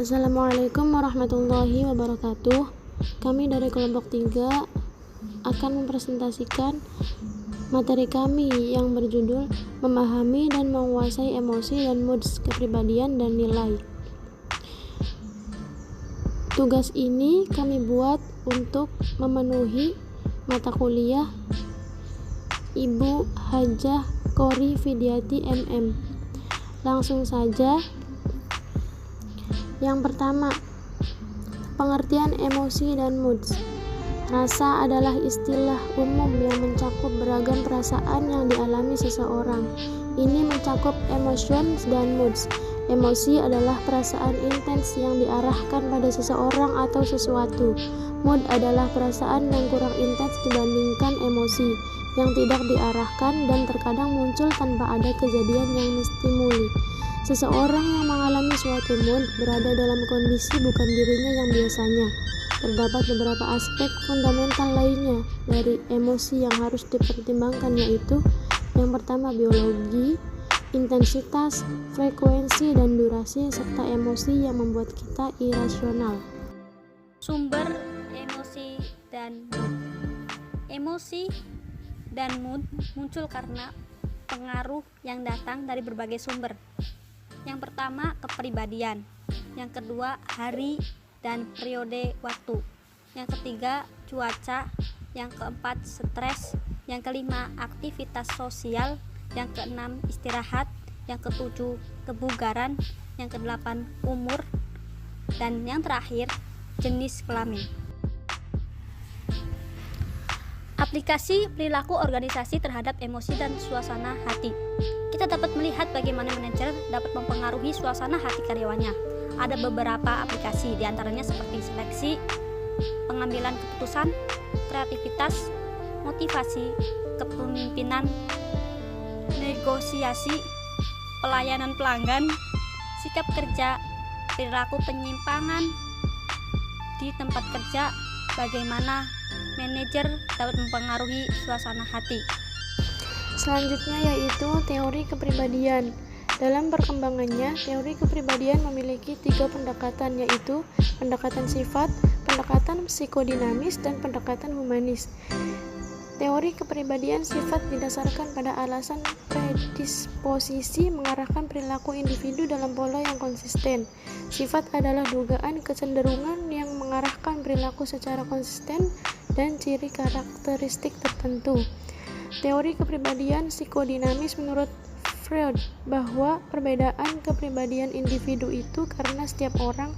Assalamualaikum warahmatullahi wabarakatuh. Kami dari kelompok 3 akan mempresentasikan materi kami yang berjudul memahami dan menguasai emosi dan moods, kepribadian dan nilai. Tugas ini kami buat untuk memenuhi mata kuliah Ibu Hajah Qori Fidyati MM. Langsung saja. Yang pertama, pengertian emosi dan moods. Rasa adalah istilah umum yang mencakup beragam perasaan yang dialami seseorang. Ini mencakup emotions dan moods. Emosi adalah perasaan intens yang diarahkan pada seseorang atau sesuatu. Mood adalah perasaan yang kurang intens dibandingkan emosi, yang tidak diarahkan dan terkadang muncul tanpa ada kejadian yang menstimuli. Seseorang yang mengalami suatu mood berada dalam kondisi bukan dirinya yang biasanya. Terdapat beberapa aspek fundamental lainnya dari emosi yang harus dipertimbangkan, yaitu yang pertama biologi, intensitas, frekuensi, dan durasi, serta emosi yang membuat kita irasional. Sumber emosi dan mood. Emosi dan mood muncul karena pengaruh yang datang dari berbagai sumber. Yang pertama, kepribadian. Yang kedua, hari dan periode waktu. Yang ketiga, cuaca. Yang keempat, stres. Yang kelima, aktivitas sosial. Yang keenam, istirahat. Yang ketujuh, kebugaran. Yang kedelapan, umur. Dan yang terakhir, jenis kelamin. Aplikasi perilaku organisasi terhadap emosi dan suasana hati. Kita dapat melihat bagaimana manajer dapat mempengaruhi suasana hati karyawannya. Ada beberapa aplikasi, diantaranya seperti seleksi, pengambilan keputusan, kreativitas, motivasi, kepemimpinan, negosiasi, pelayanan pelanggan, sikap kerja, perilaku penyimpangan di tempat kerja, bagaimana manajer dapat mempengaruhi suasana hati. Selanjutnya yaitu teori kepribadian. Dalam perkembangannya, teori kepribadian memiliki 3 pendekatan, yaitu pendekatan sifat, pendekatan psikodinamis, dan pendekatan humanis. Teori kepribadian sifat didasarkan pada alasan predisposisi mengarahkan perilaku individu dalam pola yang konsisten. Sifat adalah dugaan kecenderungan yang mengarahkan perilaku secara konsisten dan ciri karakteristik tertentu. Teori kepribadian psikodinamis menurut Freud bahwa perbedaan kepribadian individu itu karena setiap orang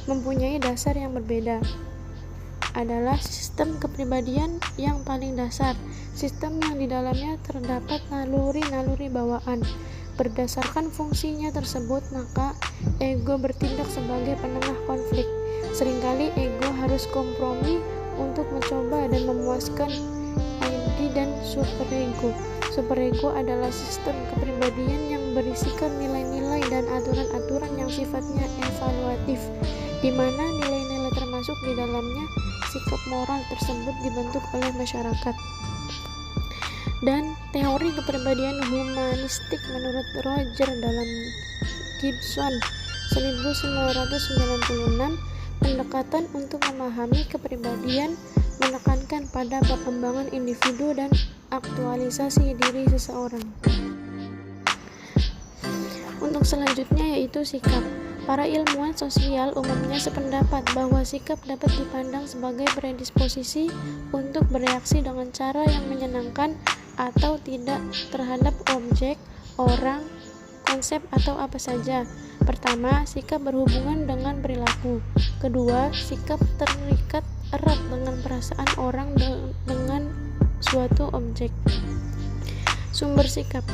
mempunyai dasar yang berbeda. Adalah sistem kepribadian yang paling dasar, sistem yang di dalamnya terdapat naluri-naluri bawaan. Berdasarkan fungsinya tersebut, maka ego bertindak sebagai penengah konflik. Seringkali ego harus kompromi untuk mencoba dan memuaskan id dan superego. Superego adalah sistem kepribadian yang berisikan nilai-nilai dan aturan-aturan yang sifatnya evaluatif, di mana nilai-nilai termasuk di dalamnya sikap moral tersebut dibentuk oleh masyarakat. Dan teori kepribadian humanistik menurut Roger dalam Gibson 1996, pendekatan untuk memahami kepribadian menekankan pada perkembangan individu dan aktualisasi diri seseorang. Untuk selanjutnya yaitu sikap. Para ilmuwan sosial umumnya sependapat bahwa sikap dapat dipandang sebagai predisposisi untuk bereaksi dengan cara yang menyenangkan atau tidak terhadap objek, orang, konsep, atau apa saja. Pertama, sikap berhubungan dengan perilaku. Kedua, sikap terikat erat dengan perasaan orang dengan suatu objek. Sumber sikap.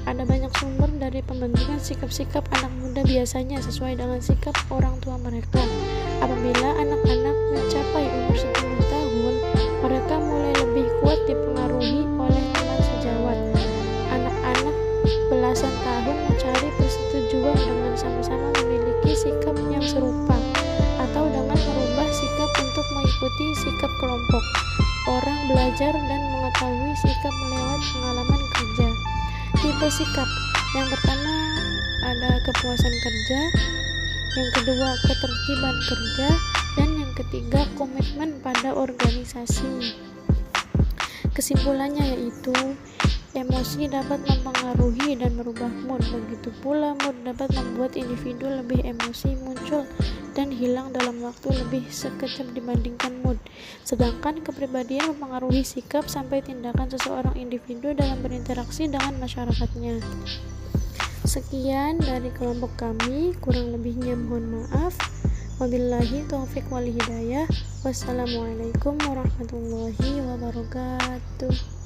Ada banyak sumber dari pembentukan sikap-sikap anak muda, biasanya sesuai dengan sikap orang tua mereka. Apabila anak-anak mencapai umur 10 tahun, mereka mulai lebih kuat dipengaruhi oleh teman sejawat. Anak-anak belasan tahun mencari persetujuan dengan sama-sama memiliki sikap yang serupa, atau dengan merubah sikap untuk mengikuti sikap kelompok. Orang belajar dan mengetahui sikap lewat pengalaman kerja. Tipe sikap. Yang pertama ada kepuasan kerja, yang kedua ketertiban kerja, dan yang ketiga komitmen pada organisasi. Kesimpulannya yaitu emosi dapat mempengaruhi dan merubah mood, begitu pula mood dapat membuat individu lebih emosi muncul dan hilang dalam waktu lebih sekejap dibandingkan mood. Sedangkan kepribadian mempengaruhi sikap sampai tindakan seseorang individu dalam berinteraksi dengan masyarakatnya. Sekian dari kelompok kami, kurang lebihnya mohon maaf. Wabillahi taufiq wal hidayah. Wassalamualaikum warahmatullahi wabarakatuh.